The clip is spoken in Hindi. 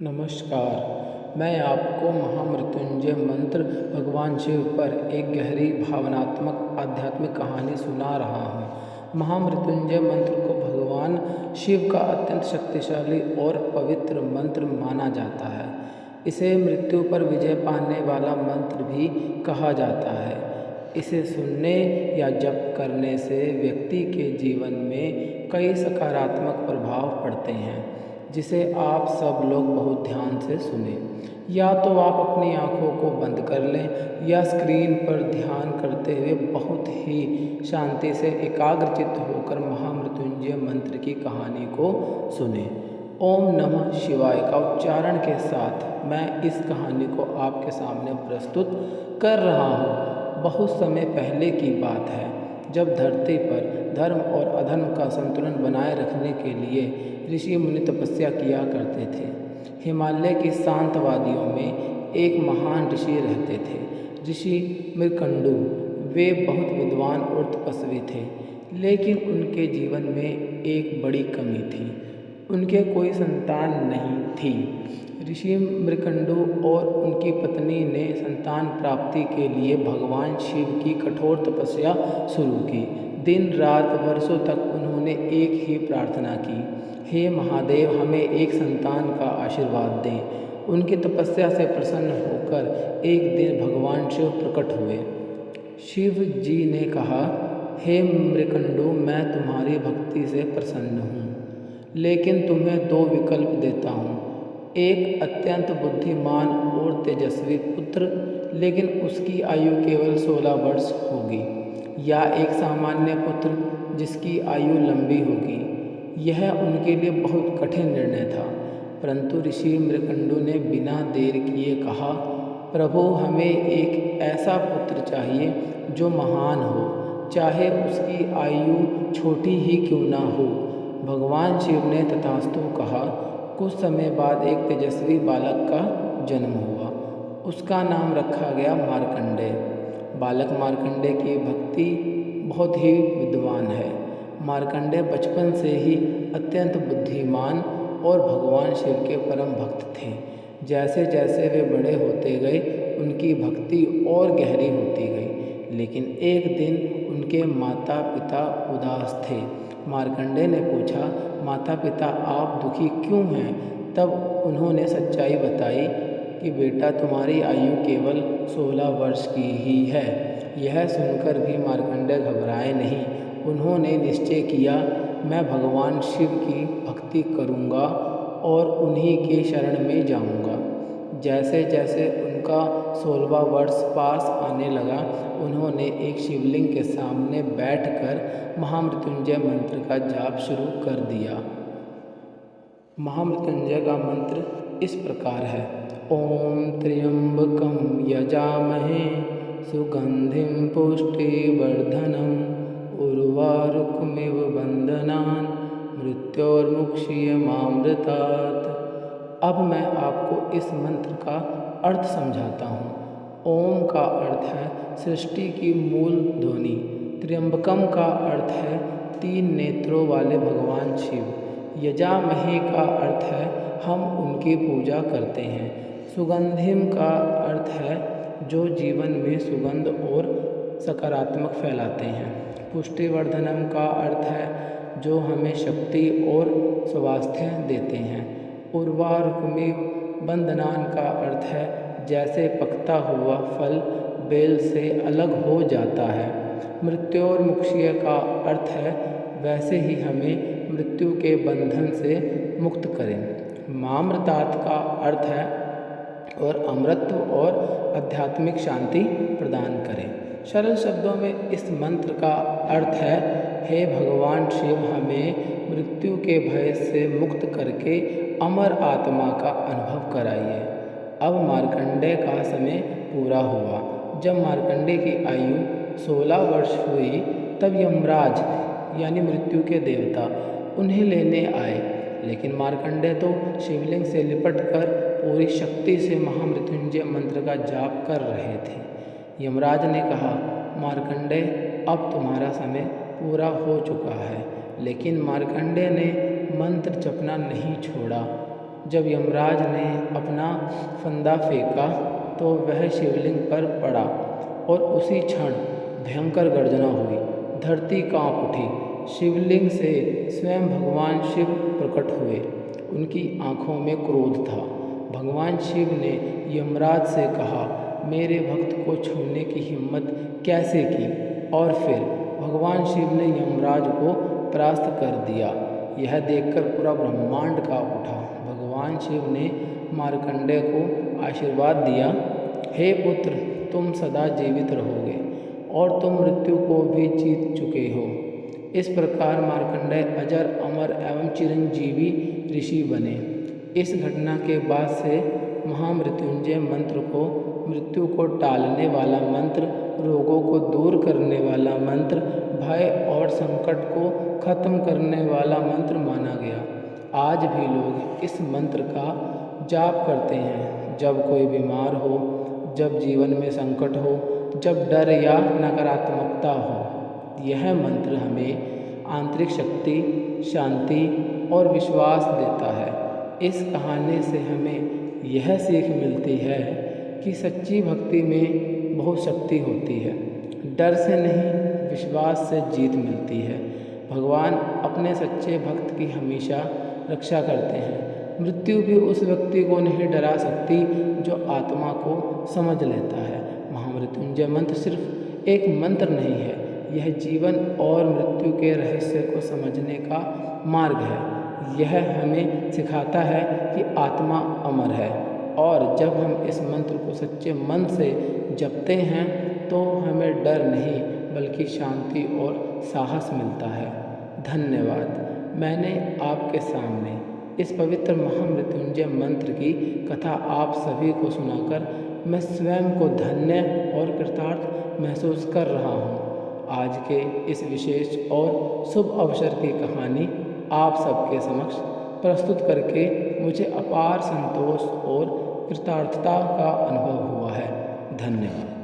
नमस्कार। मैं आपको महामृत्युंजय मंत्र भगवान शिव पर एक गहरी भावनात्मक आध्यात्मिक कहानी सुना रहा हूँ। महामृत्युंजय मंत्र को भगवान शिव का अत्यंत शक्तिशाली और पवित्र मंत्र माना जाता है। इसे मृत्यु पर विजय पाने वाला मंत्र भी कहा जाता है। इसे सुनने या जप करने से व्यक्ति के जीवन में कई सकारात्मक प्रभाव पड़ते हैं, जिसे आप सब लोग बहुत ध्यान से सुने। या तो आप अपनी आँखों को बंद कर लें या स्क्रीन पर ध्यान करते हुए बहुत ही शांति से एकाग्रचित्त होकर महामृत्युंजय मंत्र की कहानी को सुने। ओम नमः शिवाय का उच्चारण के साथ मैं इस कहानी को आपके सामने प्रस्तुत कर रहा हूँ। बहुत समय पहले की बात है, जब धरती पर धर्म और अधर्म का संतुलन बनाए रखने के लिए ऋषि मुनि तपस्या किया करते थे। हिमालय की शांत वादियों में एक महान ऋषि रहते थे, ऋषि मृकंडु। वे बहुत विद्वान और तपस्वी थे, लेकिन उनके जीवन में एक बड़ी कमी थी। उनके कोई संतान नहीं थी। ऋषि मृकंडु और उनकी पत्नी ने संतान प्राप्ति के लिए भगवान शिव की कठोर तपस्या शुरू की। दिन रात वर्षों तक उन्होंने एक ही प्रार्थना की, हे महादेव, हमें एक संतान का आशीर्वाद दें। उनकी तपस्या से प्रसन्न होकर एक दिन भगवान शिव प्रकट हुए। शिव जी ने कहा, हे मृकंडु, मैं तुम्हारी भक्ति से प्रसन्न हूँ, लेकिन तुम्हें दो विकल्प देता हूँ। एक अत्यंत बुद्धिमान और तेजस्वी पुत्र, लेकिन उसकी आयु केवल 16 वर्ष होगी, या एक सामान्य पुत्र जिसकी आयु लंबी होगी। यह उनके लिए बहुत कठिन निर्णय था, परंतु ऋषि मृकंडु ने बिना देर किए कहा, प्रभु, हमें एक ऐसा पुत्र चाहिए जो महान हो, चाहे उसकी आयु छोटी ही क्यों ना हो। भगवान शिव ने तथास्तु कहा। कुछ समय बाद एक तेजस्वी बालक का जन्म हुआ। उसका नाम रखा गया मार्कंडेय। बालक मार्कंडेय की भक्ति बहुत ही विद्वान है। मार्कंडेय बचपन से ही अत्यंत बुद्धिमान और भगवान शिव के परम भक्त थे। जैसे जैसे वे बड़े होते गए, उनकी भक्ति और गहरी होती गई। लेकिन एक दिन उनके माता पिता उदास थे। मार्कंडेय ने पूछा, माता पिता, आप दुखी क्यों हैं? तब उन्होंने सच्चाई बताई कि बेटा, तुम्हारी आयु केवल 16 वर्ष की ही है। यह सुनकर भी मार्कंडेय घबराए नहीं। उन्होंने निश्चय किया, मैं भगवान शिव की भक्ति करूँगा और उन्हीं के शरण में जाऊँगा। जैसे जैसे उनका 16वां वर्ष पास आने लगा, उन्होंने एक शिवलिंग के सामने बैठकर महामृत्युंजय मंत्र का जाप शुरू कर दिया। महामृत्युंजय का मंत्र इस प्रकार है। ओम त्र्यंबकं यजामहे सुगंधिं पुष्टिवर्धनम् उर्वारुकमिव बंधनान् मृत्योर्मुक्षीयमामृतात्। अब मैं आपको इस मंत्र का अर्थ समझाता हूँ। ओम का अर्थ है सृष्टि की मूल ध्वनि। त्र्यंबकम का अर्थ है 3 नेत्रों वाले भगवान शिव। यजामहे का अर्थ है हम उनकी पूजा करते हैं। सुगंधिम का अर्थ है जो जीवन में सुगंध और सकारात्मक फैलाते हैं। पुष्टिवर्धनम का अर्थ है जो हमें शक्ति और स्वास्थ्य देते हैं। उर्वारुकमिव बंधनान का अर्थ है जैसे पकता हुआ फल बेल से अलग हो जाता है। मृत्योर्मुक्षीय का अर्थ है वैसे ही हमें मृत्यु के बंधन से मुक्त करें। मामृतात का अर्थ है और अमृत और आध्यात्मिक शांति प्रदान करें। सरल शब्दों में इस मंत्र का अर्थ है, हे भगवान शिव, हमें मृत्यु के भय से मुक्त करके अमर आत्मा का अनुभव कराइए। अब मार्कंडेय का समय पूरा हुआ। जब मार्कंडेय की आयु 16 वर्ष हुई, तब यमराज यानी मृत्यु के देवता उन्हें लेने आए। लेकिन मार्कंडेय तो शिवलिंग से लिपटकर पूरी शक्ति से महामृत्युंजय मंत्र का जाप कर रहे थे। यमराज ने कहा, मार्कंडेय, अब तुम्हारा समय पूरा हो चुका है। लेकिन मार्कंडेय ने मंत्र जपना नहीं छोड़ा। जब यमराज ने अपना फंदा फेंका तो वह शिवलिंग पर पड़ा और उसी क्षण भयंकर गर्जना हुई। धरती कांप उठी। शिवलिंग से स्वयं भगवान शिव प्रकट हुए। उनकी आंखों में क्रोध था। भगवान शिव ने यमराज से कहा, मेरे भक्त को छूने की हिम्मत कैसे की? और फिर भगवान शिव ने यमराज को परास्त कर दिया। यह देखकर पूरा ब्रह्मांड कांप उठा। भगवान शिव ने मार्कंडेय को आशीर्वाद दिया, हे पुत्र, तुम सदा जीवित रहोगे और तुम मृत्यु को भी जीत चुके हो। इस प्रकार मार्कंडेय अजर, अमर एवं चिरंजीवी ऋषि बने। इस घटना के बाद से महामृत्युंजय मंत्र को मृत्यु को टालने वाला मंत्र, रोगों को दूर करने वाला मंत्र, भय और संकट को खत्म करने वाला मंत्र माना गया। आज भी लोग इस मंत्र का जाप करते हैं जब कोई बीमार हो, जब जीवन में संकट हो, जब डर या नकारात्मकता हो। यह मंत्र हमें आंतरिक शक्ति, शांति और विश्वास देता है। इस कहानी से हमें यह सीख मिलती है कि सच्ची भक्ति में बहुत शक्ति होती है। डर से नहीं, विश्वास से जीत मिलती है। भगवान अपने सच्चे भक्त की हमेशा रक्षा करते हैं। मृत्यु भी उस व्यक्ति को नहीं डरा सकती जो आत्मा को समझ लेता है। महामृत्युंजय मंत्र सिर्फ एक मंत्र नहीं है, यह जीवन और मृत्यु के रहस्य को समझने का मार्ग है। यह हमें सिखाता है कि आत्मा अमर है और जब हम इस मंत्र को सच्चे मन से जपते हैं तो हमें डर नहीं बल्कि शांति और साहस मिलता है। धन्यवाद। मैंने आपके सामने इस पवित्र महामृत्युंजय मंत्र की कथा आप सभी को सुनाकर मैं स्वयं को धन्य और कृतार्थ महसूस कर रहा हूँ। आज के इस विशेष और शुभ अवसर की कहानी आप सबके समक्ष प्रस्तुत करके मुझे अपार संतोष और कृतार्थता का अनुभव हुआ है। धन्यवाद।